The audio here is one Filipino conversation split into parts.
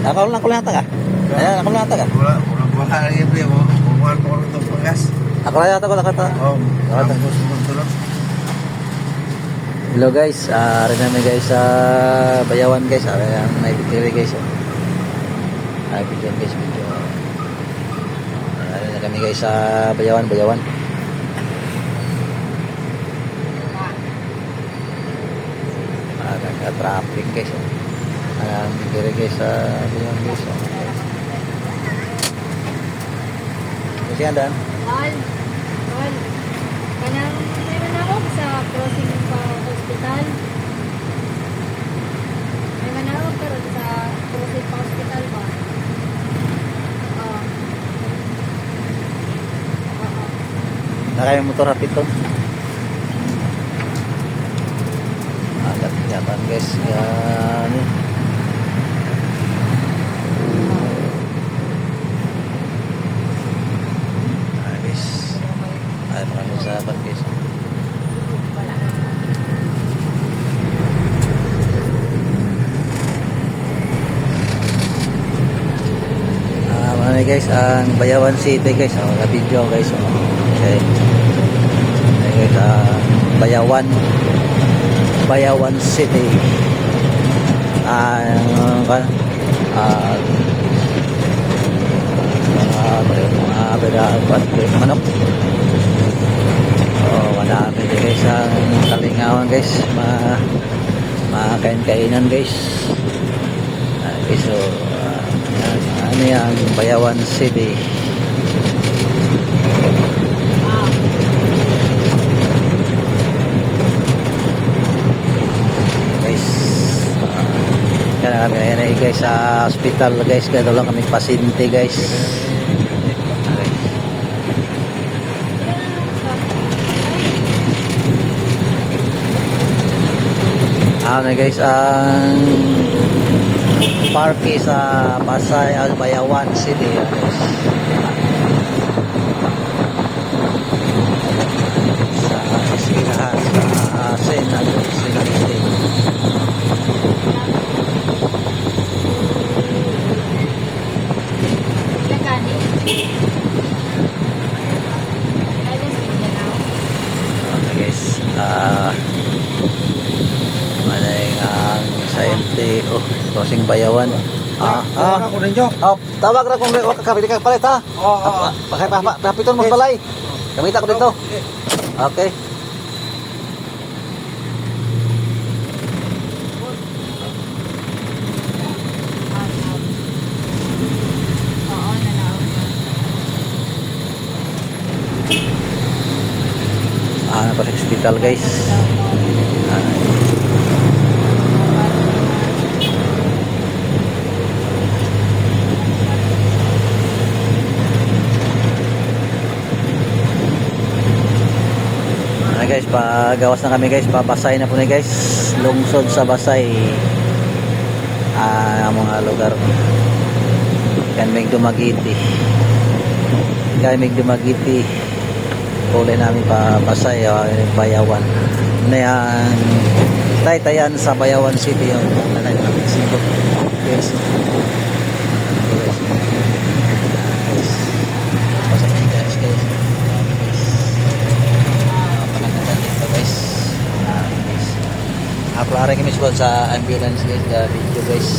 Ako lang ka. Ayan, ako lang ka. Wala buka lagi pre mo. Bukan ko ito panggas. Ako lang yata ko nakata. Oh, tapos tulog. Hello guys, rin namin guys sa Bayawan guys. Ang naipitiri guys. Naipitiri guys video. Rin na kami guys sa Bayawan. Nagka-traffic guys. Ang pitiri guys sa Bayawan guys. Kasi andan? Wal. Kanang meron ako sa crossing pa hospital. May manawag pero sa crossing pa hospital ba? Oo. Nakaya motor hapit to. Agad kelihatan guys. Yan. Ay, maraming sahabat guys. Marami guys, ang Bayawan City guys. Video guys. Okay. Ay guys, Bayawan City. Mga manok. Madami din guys ang kalingawan guys, makain-kainan guys. Okay, so ano yan, Bayawan City. Guys, kaya kami guys sa hospital guys, kaya lang kami pasyente guys. Ano guys, ang parke sa Pasay, Bayawan City guys. Sa eskwelahan sa Senad City. Okay guys, crossing Bayawan. Ako ninyo. Tawag ra kung kapili ka palit ha. Pakay pa rapiton mo balay. Kamita ko dito. Okay. Ano pa sa hospital guys. Guys, pagawas na kami guys, babasay na po na guys, lungsod sa Basay, mga lugar kan may Dumagiti, kulay namin pa Basay, Bayawan na yan, taytayan sa Bayawan City yung nanay namin sigo guys. Klaro kami sa ambulance guys, video guys.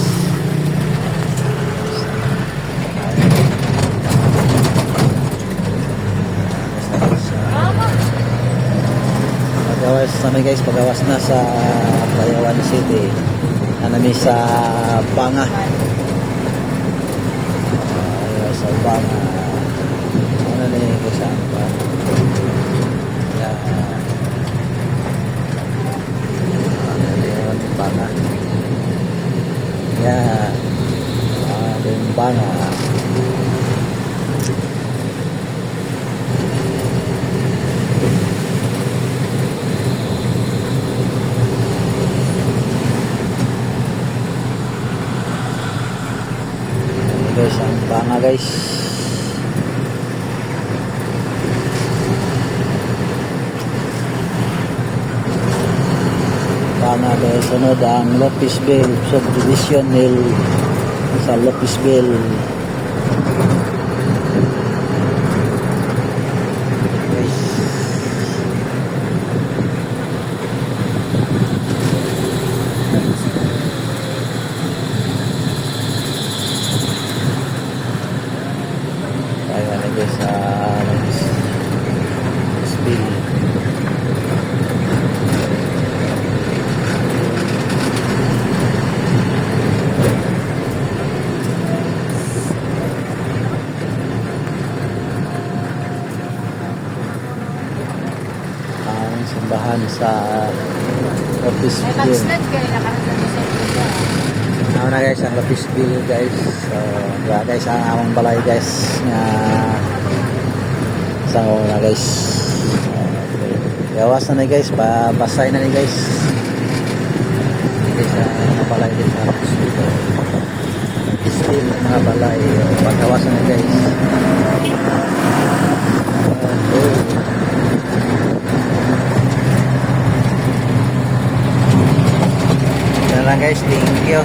Pagawas na sa Bayawan City. Nami sa Banga. Sa Banga. Ano na yung kasama pa? Banga. Yan. Banga. Guys, ang Banga guys. Banga guys, sunod ang Lopisville Subdivision Hill sa Lopisville. Guys. Tayo na guys sa Lopisville. Ang simbahan sa Ay, Lopisville. mag-sled kayo nakaraan sa siya. Ano na guys, ang Lopisville guys. So, diba guys, ang amang balay guys nga sa na guys. Yawas na guys, basay na ni guys. Guys, ang balay guys sa Lopisville. Lopisville, mga balay. Pagkawas na guys. Okay. Yan lang guys, thank you.